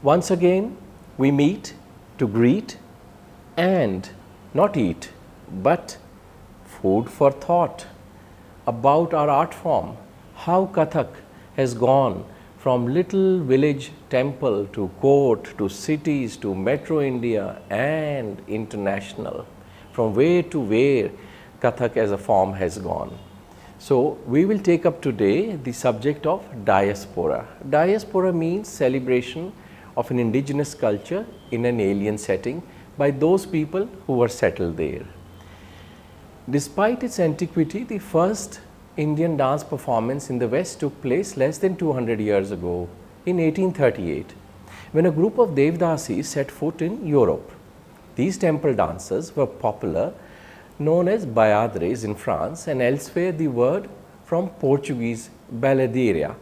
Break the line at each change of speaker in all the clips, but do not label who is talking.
Once again, we meet to greet and not eat, but food for thought about our art form, how Kathak has gone from little village temple to court to cities to metro India and international, from where to where Kathak as a form has gone. So, we will take up today the subject of diaspora. Diaspora means celebration of an indigenous culture in an alien setting by those people who were settled there. Despite its antiquity, the first Indian dance performance in the West took place less than 200 years ago in 1838, when a group of Devdasis set foot in Europe. These temple dances were popular, known as baiadres in France, and elsewhere the word from Portuguese baladeira,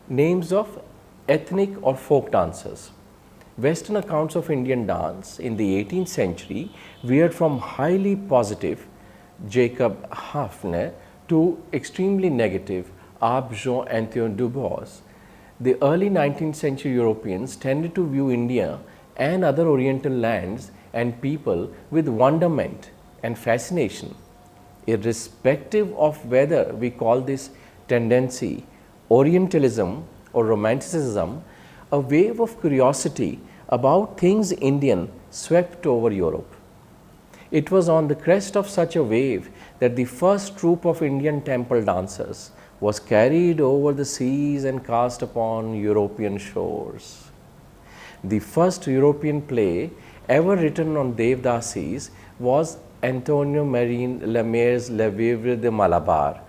names of ethnic or folk dancers. Western accounts of Indian dance in the 18th century veered from highly positive Jacob Hafner to extremely negative Jean Antoine Dubois. The early 19th century Europeans tended to view India and other Oriental lands and people with wonderment and fascination, irrespective of whether we call this tendency Orientalism or Romanticism. A wave of curiosity about things Indian swept over Europe. It was on the crest of such a wave that the first troupe of Indian temple dancers was carried over the seas and cast upon European shores. The first European play ever written on Devdasis was Antonio Marie Lemaire's Le Vivre de Malabar.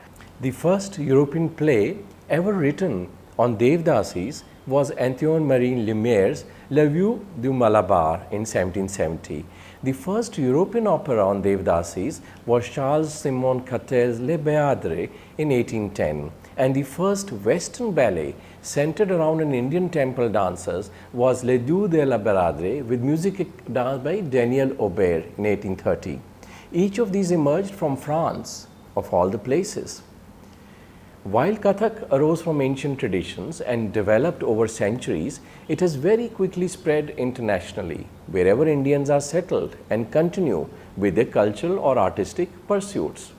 The first European play ever written on Devdasis was Antoine Marie Lemaire's Le Vue du Malabar in 1770. The first European opera on Devdasis was Charles Simon Catte's Les Baiadres in 1810, and the first Western ballet centered around an Indian temple dancers was Les Deux de la Baiadre with music dance by Daniel Aubert in 1830. Each of these emerged from France, of all the places. While Kathak arose from ancient traditions and developed over centuries, it has very quickly spread internationally, wherever Indians are settled and continue with their cultural or artistic pursuits.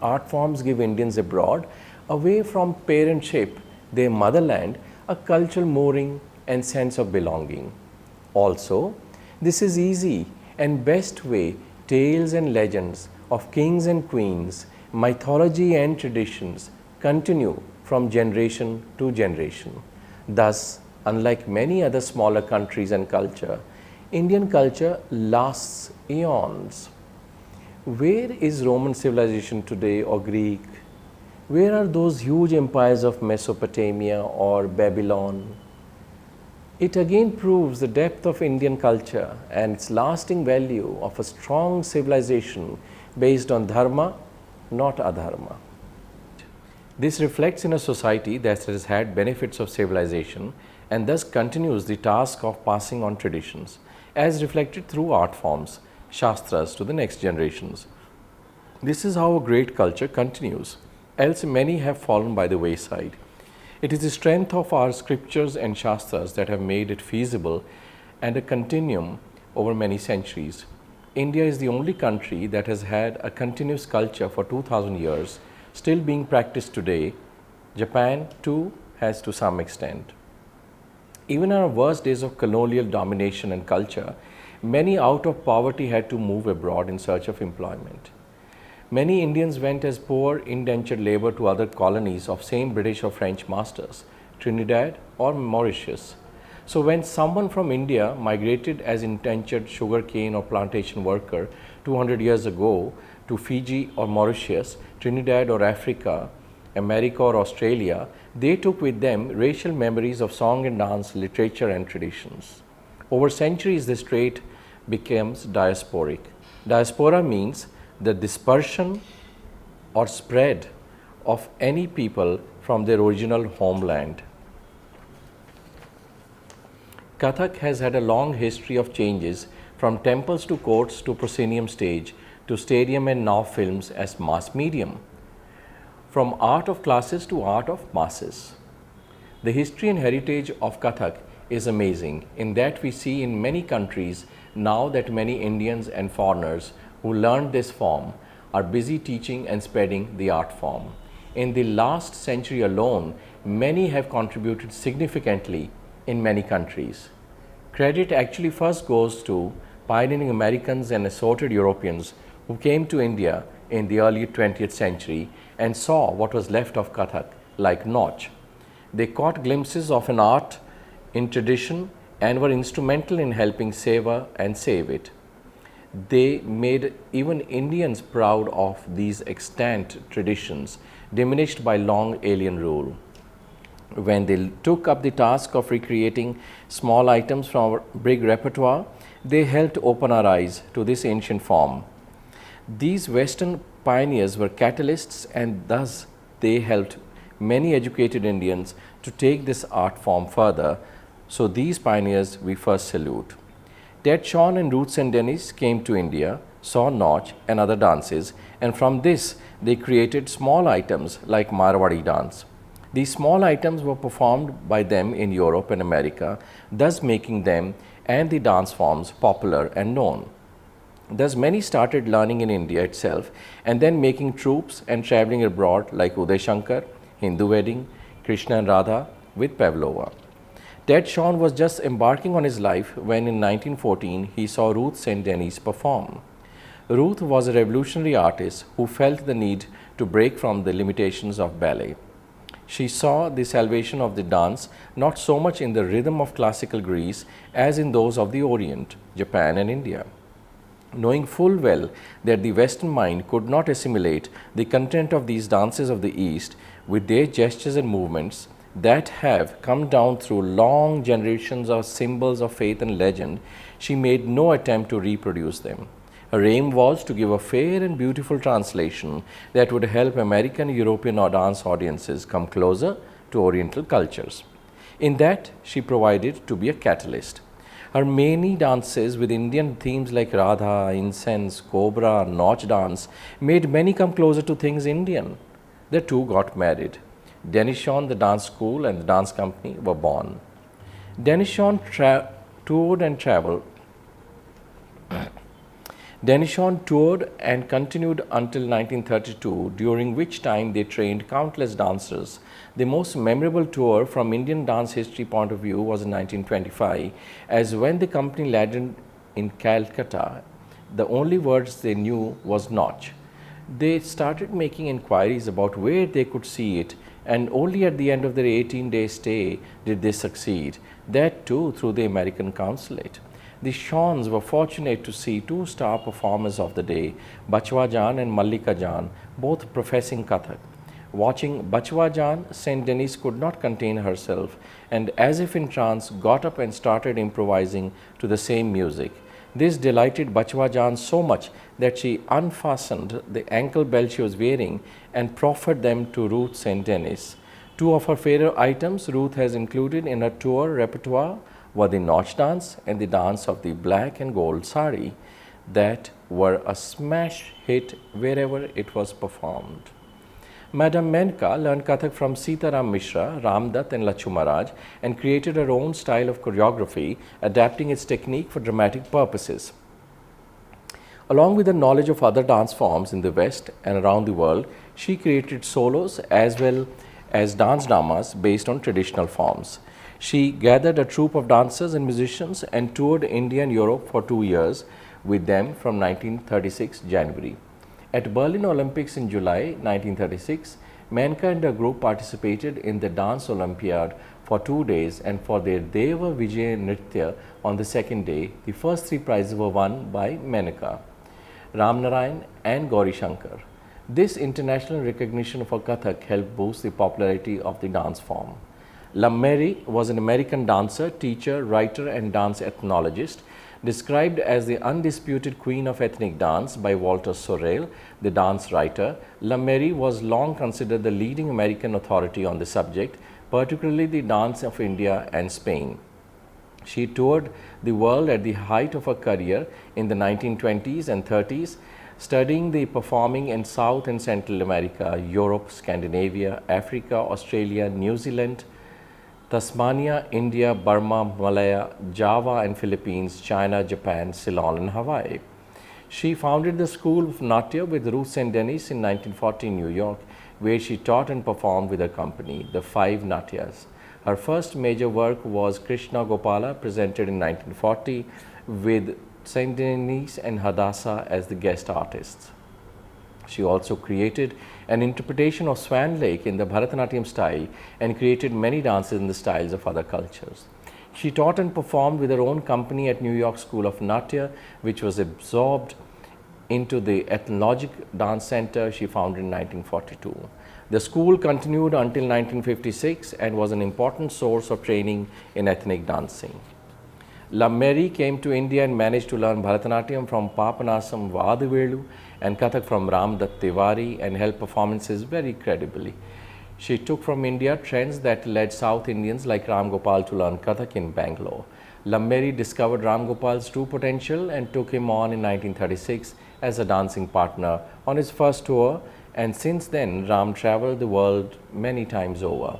Art forms give Indians abroad, away from parentship, their motherland, a cultural mooring and sense of belonging. Also, this is easy and best way tales and legends of kings and queens, mythology and traditions continue from generation to generation. Thus, unlike many other smaller countries and culture, Indian culture lasts eons. Where is Roman civilization today or Greek? Where are those huge empires of Mesopotamia or Babylon? It again proves the depth of Indian culture and its lasting value of a strong civilization based on dharma, not adharma. This reflects in a society that has had benefits of civilization and thus continues the task of passing on traditions, as reflected through art forms, Shastras, to the next generations. This is how a great culture continues, else many have fallen by the wayside. It is the strength of our scriptures and Shastras that have made it feasible and a continuum over many centuries. India is the only country that has had a continuous culture for 2000 years, still being practiced today. Japan too has to some extent. Even in our worst days of colonial domination and culture, many out of poverty had to move abroad in search of employment. Many Indians went as poor indentured labor to other colonies of same British or French masters, Trinidad or Mauritius. So when someone from India migrated as indentured sugarcane or plantation worker 200 years ago to Fiji or Mauritius, Trinidad or Africa, America or Australia, they took with them racial memories of song and dance, literature and traditions. Over centuries, this trait becomes diasporic. Diaspora means the dispersion or spread of any people from their original homeland. Kathak has had a long history of changes from temples to courts to proscenium stage to stadium and now films as mass medium, from art of classes to art of masses. The history and heritage of Kathak is amazing in that we see in many countries now that many Indians and foreigners who learned this form are busy teaching and spreading the art form. In the last century alone, many have contributed significantly in many countries. Credit actually first goes to pioneering Americans and assorted Europeans who came to India in the early 20th century and saw what was left of Kathak, like Nautch. They caught glimpses of an art in tradition and were instrumental in helping savor and save it. They made even Indians proud of these extant traditions, diminished by long alien rule. When they took up the task of recreating small items from our big repertoire, they helped open our eyes to this ancient form. These Western pioneers were catalysts, and thus they helped many educated Indians to take this art form further. So these pioneers we first salute. Ted Shawn and Ruth St. Denis came to India, saw Nautch and other dances, and from this they created small items like Marwadi dance. These small items were performed by them in Europe and America, thus making them and the dance forms popular and known. Thus many started learning in India itself and then making troops and traveling abroad like Uday Shankar, Hindu Wedding, Krishna and Radha with Pavlova. Ted Shawn was just embarking on his life when in 1914 he saw Ruth St. Denis perform. Ruth was a revolutionary artist who felt the need to break from the limitations of ballet. She saw the salvation of the dance not so much in the rhythm of classical Greece as in those of the Orient, Japan and India. Knowing full well that the Western mind could not assimilate the content of these dances of the East with their gestures and movements that have come down through long generations of symbols of faith and legend, she made no attempt to reproduce them. Her aim was to give a fair and beautiful translation that would help American and European dance audiences come closer to Oriental cultures. In that, she provided to be a catalyst. Her many dances with Indian themes like Radha, incense, cobra, Nautch dance made many come closer to things Indian. The two got married. Denis Shawn, the dance school and the dance company were born. Denis Shawn toured and traveled. Denis Shawn toured and continued until 1932, during which time they trained countless dancers. The most memorable tour from Indian dance history point of view was in 1925, as when the company landed in Calcutta, the only words they knew was Nautch. They started making inquiries about where they could see it, and only at the end of their 18-day stay did they succeed, that too through the American consulate. The Shawns were fortunate to see two star performers of the day, Bachwa Jan and Mallika Jan, both professing Kathak. Watching Bachwa Jan, St. Denis could not contain herself and, as if in trance, got up and started improvising to the same music. This delighted Bachwa Jan so much that she unfastened the ankle belt she was wearing and proffered them to Ruth St. Denis. Two of her favorite items Ruth has included in her tour repertoire were the Nautch dance and the dance of the black and gold sari that were a smash hit wherever it was performed. Madam Menka learned Kathak from Sitaram Mishra, Ramdutt and Lachu Maharaj and created her own style of choreography, adapting its technique for dramatic purposes. Along with the knowledge of other dance forms in the West and around the world, she created solos as well as dance dramas based on traditional forms. She gathered a troupe of dancers and musicians and toured India and Europe for 2 years with them from 1936 January. At Berlin Olympics in July 1936, Menka and her group participated in the Dance Olympiad for 2 days, and for their Deva Vidya-mitra on the second day, the first 3 prizes were won by Menka, Ramnarayan and Gauri Shankar. This international recognition for Kathak helped boost the popularity of the dance form. Lammeri was an American dancer, teacher, writer and dance ethnologist. Described as the undisputed queen of ethnic dance by Walter Sorrell, the dance writer, La Mary was long considered the leading American authority on the subject, particularly the dance of India and Spain. She toured the world at the height of her career in the 1920s and 30s, studying the performing in South and Central America, Europe, Scandinavia, Africa, Australia, New Zealand, Tasmania, India, Burma, Malaya, Java and Philippines, China, Japan, Ceylon and Hawaii. She founded the School of Nritya with Ruth St. Denis in 1940 in New York, where she taught and performed with her company, the Five Natyas. Her first major work was Krishna Gopala, presented in 1940 with St. Denis and Hadassah as the guest artists. She also created an interpretation of Swan Lake in the Bharatanatyam style and created many dances in the styles of other cultures. She taught and performed with her own company at New York School of Natya, which was absorbed into the Ethnologist Dance Center she founded in 1942. The school continued until 1956 and was an important source of training in ethnic dancing. La Mary came to India and managed to learn Bharatanatyam from Papanasam Vadivelu and Kathak from Ram Dutt Tiwari and held performances very credibly. She took from India trends that led South Indians like Ram Gopal to learn Kathak in Bangalore. La Mary discovered Ram Gopal's true potential and took him on in 1936 as a dancing partner on his first tour, and since then Ram travelled the world many times over.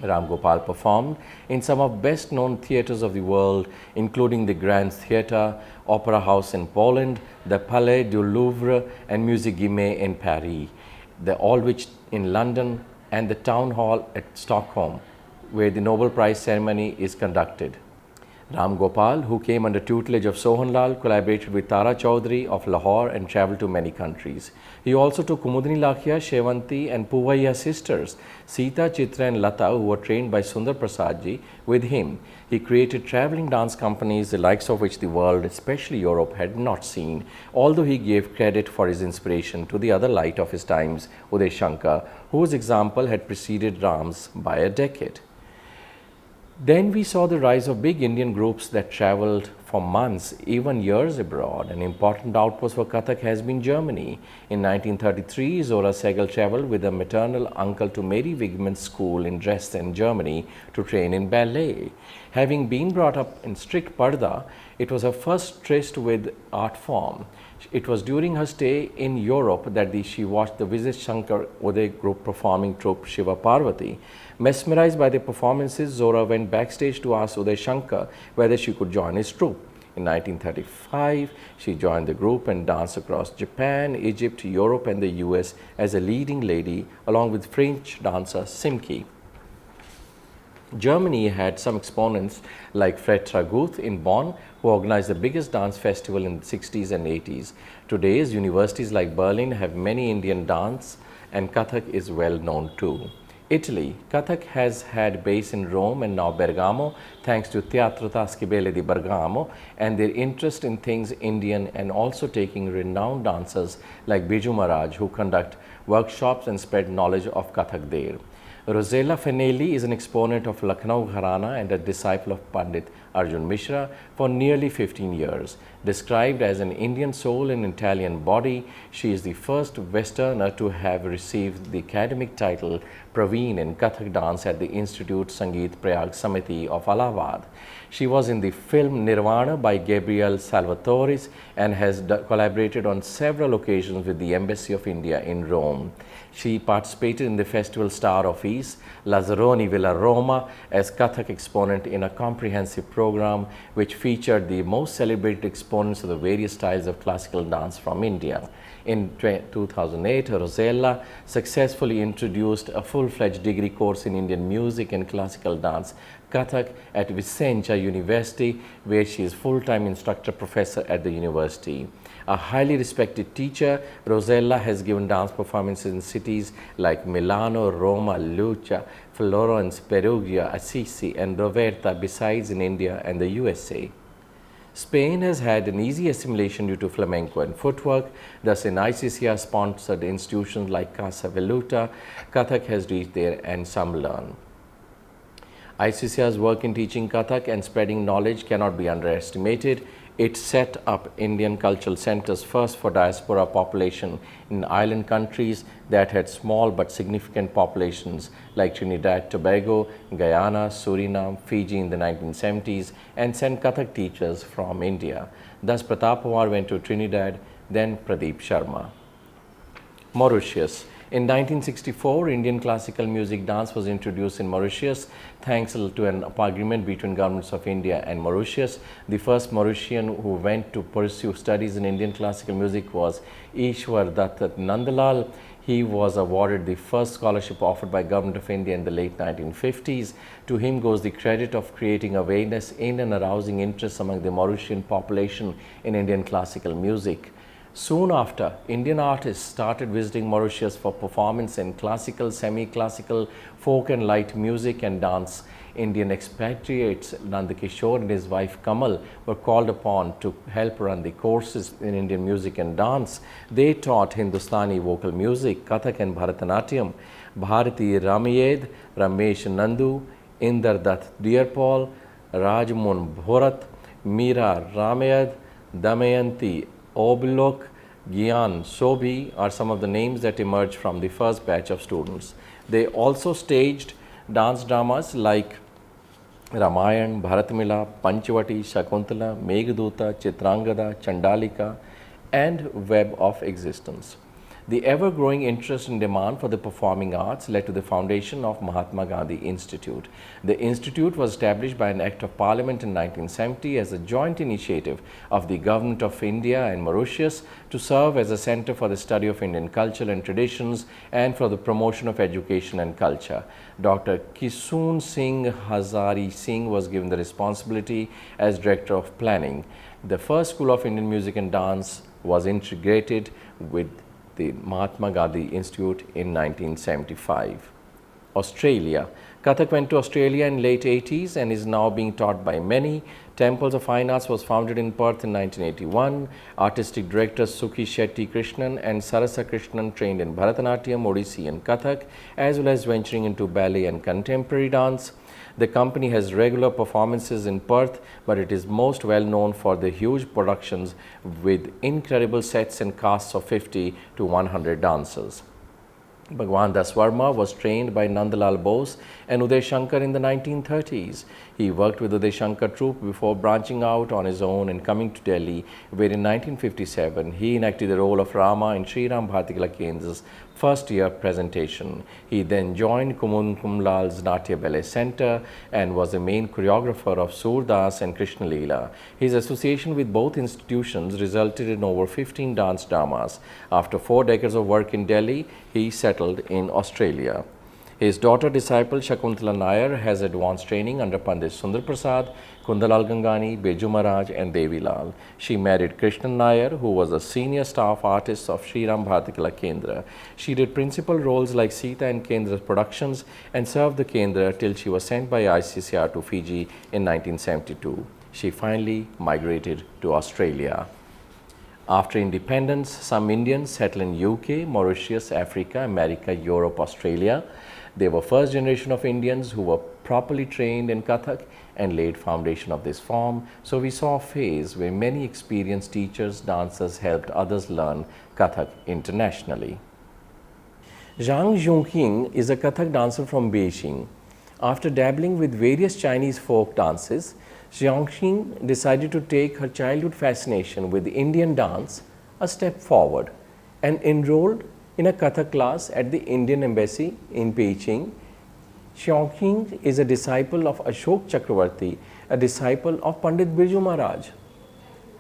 Ram Gopal performed in some of best known theatres of the world, including the Grand Theatre, Opera House in Poland, the Palais du Louvre and Musée Guimet in Paris, the Aldwych in London and the Town Hall at Stockholm, where the Nobel Prize ceremony is conducted. Ram Gopal, who came under tutelage of Sohan Lal, collaborated with Tara Chaudhary of Lahore and travelled to many countries. He also took Kumudini Lakhia, Shevanti and Puvaiya sisters, Sita, Chitra and Lata, who were trained by Sundar Prasadji, with him. He created travelling dance companies, the likes of which the world, especially Europe, had not seen, although he gave credit for his inspiration to the other light of his times, Uday Shankar, whose example had preceded Ram's by a decade. Then we saw the rise of big Indian groups that travelled for months, even years abroad. An important outpost for Kathak has been Germany. In 1933, Zora Segal travelled with her maternal uncle to Mary Wigman's school in Dresden, Germany, to train in ballet. Having been brought up in strict Parda, it was her first tryst with art form. It was during her stay in Europe that she watched the Vijay Shankar Uday group performing troupe Shiva Parvati. Mesmerized by the performances, Zora went backstage to ask Uday Shankar whether she could join his troupe. In 1935, she joined the group and danced across Japan, Egypt, Europe and the US as a leading lady along with French dancer Simki. Germany had some exponents like Fred Traguth in Bonn, who organized the biggest dance festival in the 60s and 80s. Today's universities like Berlin have many Indian dance, and Kathak is well known too. Italy. Kathak has had base in Rome and now Bergamo, thanks to Teatro Tascabile di Bergamo and their interest in things Indian, and also taking renowned dancers like Biju Maharaj, who conduct workshops and spread knowledge of Kathak there. Rosella Fenelli is an exponent of Lucknow Gharana and a disciple of Pandit Arjun Mishra for nearly 15 years. Described as an Indian soul in Italian body, she is the first Westerner to have received the academic title Praveen in Kathak dance at the Institute Sangeet Prayag Samiti of Allahabad. She was in the film Nirvana by Gabriel Salvatores and has collaborated on several occasions with the Embassy of India in Rome. She participated in the festival Star of East, Lazzaroni Villa Roma, as Kathak exponent in a comprehensive program which featured the most celebrated exponents of the various styles of classical dance from India. In 2008, Rosella successfully introduced a full-fledged degree course in Indian music and classical dance, Kathak, at Vicenza University, where she is full-time instructor professor at the university. A highly respected teacher, Rosella has given dance performances in cities like Milano, Roma, Lucca, Florence, Perugia, Assisi and Roverta, besides in India and the USA. Spain has had an easy assimilation due to flamenco and footwork. Thus, in ICCR-sponsored institutions like Casa Veluta, Kathak has reached there and some learn. ICCR's work in teaching Kathak and spreading knowledge cannot be underestimated. It set up Indian cultural centers first for diaspora population in island countries that had small but significant populations like Trinidad, Tobago, Guyana, Suriname, Fiji in the 1970s, and sent Kathak teachers from India. Thus, Pratap Pawar went to Trinidad, then Pradeep Sharma. Mauritius. In 1964, Indian classical music dance was introduced in Mauritius thanks to an agreement between governments of India and Mauritius. The first Mauritian who went to pursue studies in Indian classical music was Ishwar Dutt Nandlal. He was awarded the first scholarship offered by Government of India in the late 1950s. To him goes the credit of creating awareness in and arousing interest among the Mauritian population in Indian classical music. Soon after, Indian artists started visiting Mauritius for performance in classical, semi-classical, folk and light music and dance. Indian expatriates Nandakishore and his wife Kamal were called upon to help run the courses in Indian music and dance. They taught Hindustani vocal music, Kathak and Bharatanatyam. Bharati Ramayed, Ramesh Nandu, Inder Dutt Dearpal, Rajmohan Bhorat, Meera Ramayad, Damayanti Obilok, Gyan Sobhi are some of the names that emerged from the first batch of students. They also staged dance dramas like Ramayan, Bharatmila, Panchavati, Shakuntala, Meghaduta, Chitrangada, Chandalika, and Web of Existence. The ever-growing interest and demand for the performing arts led to the foundation of Mahatma Gandhi Institute. The institute was established by an Act of Parliament in 1970 as a joint initiative of the Government of India and Mauritius to serve as a center for the study of Indian culture and traditions and for the promotion of education and culture. Dr. Kisoon Singh Hazari Singh was given the responsibility as Director of Planning. The first School of Indian Music and Dance was integrated with the Mahatma Gandhi Institute in 1975. Australia. Kathak went to Australia in late 80s and is now being taught by many. Temples of Fine Arts was founded in Perth in 1981. Artistic directors Sukhi Shetty Krishnan and Sarasa Krishnan trained in Bharatanatyam, Odissi and Kathak, as well as venturing into ballet and contemporary dance. The company has regular performances in Perth, but it is most well known for the huge productions with incredible sets and casts of 50 to 100 dancers. Bhagwan Das Verma was trained by Nandalal Bose and Uday Shankar in the 1930s. He worked with Uday Shankar troupe before branching out on his own and coming to Delhi, where in 1957 he enacted the role of Rama in Sri Ram Bharati Kala Kendra's first year presentation. He then joined Kumud Kumlal's Natya Ballet Center and was the main choreographer of Surdas and Krishna Leela. His association with both institutions resulted in over 15 dance dramas. After 4 decades of work in Delhi, he settled in Australia. His daughter disciple Shakuntala Nair has advanced training under Pandit Sundar Prasad, Kundalal Gangani, Beju Maharaj and Devi Lal. She married Krishnan Nair, who was a senior staff artist of Sri Ram Bharati Kala Kendra. She did principal roles like Sita in Kendra's productions and served the Kendra till she was sent by ICCR to Fiji in 1972. She finally migrated to Australia. After independence, some Indians settled in UK, Mauritius, Africa, America, Europe, Australia. They were first generation of Indians who were properly trained in Kathak and laid foundation of this form. So we saw a phase where many experienced teachers, dancers helped others learn Kathak internationally. Zhang Zhongqing is a Kathak dancer from Beijing. After dabbling with various Chinese folk dances, Zhongqing decided to take her childhood fascination with Indian dance a step forward and enrolled in a Kathak class at the Indian Embassy in Beijing. Zhongqing is a disciple of Ashok Chakravarti, a disciple of Pandit Birju Maharaj.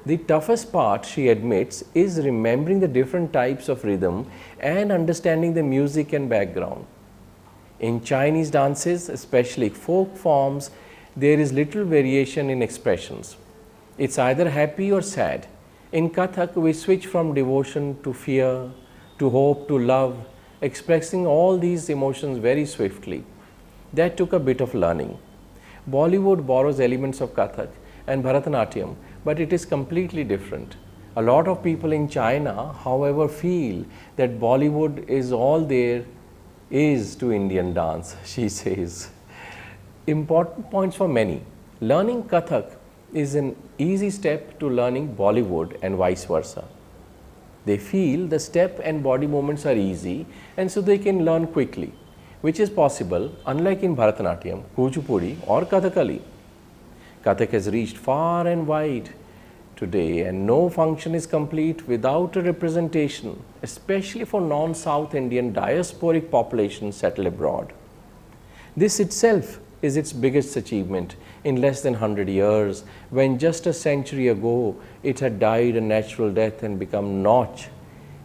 The toughest part, she admits, is remembering the different types of rhythm and understanding the music and background. In Chinese dances, especially folk forms, there is little variation in expressions. It's either happy or sad. In Kathak, we switch from devotion to fear, to hope, to love, expressing all these emotions very swiftly. That took a bit of learning. Bollywood borrows elements of Kathak and Bharatanatyam, but it is completely different. A lot of people in China, however, feel that Bollywood is all there is to Indian dance, she says. Important points for many. Learning Kathak is an easy step to learning Bollywood and vice versa. They feel the step and body movements are easy and so they can learn quickly, which is possible unlike in Bharatanatyam, Kuchipudi or Kathakali. Kathak has reached far and wide today and no function is complete without a representation, especially for non-South Indian diasporic populations settled abroad. This itself is its biggest achievement in less than 100 years, when just a century ago it had died a natural death and become Nautch.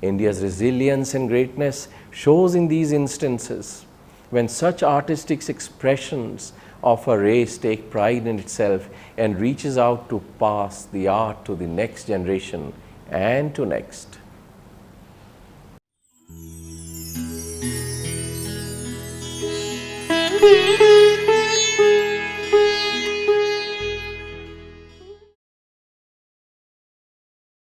India's resilience and greatness shows in these instances, when such artistic expressions of a race take pride in itself and reaches out to pass the art to the next generation and to next.
Thank you.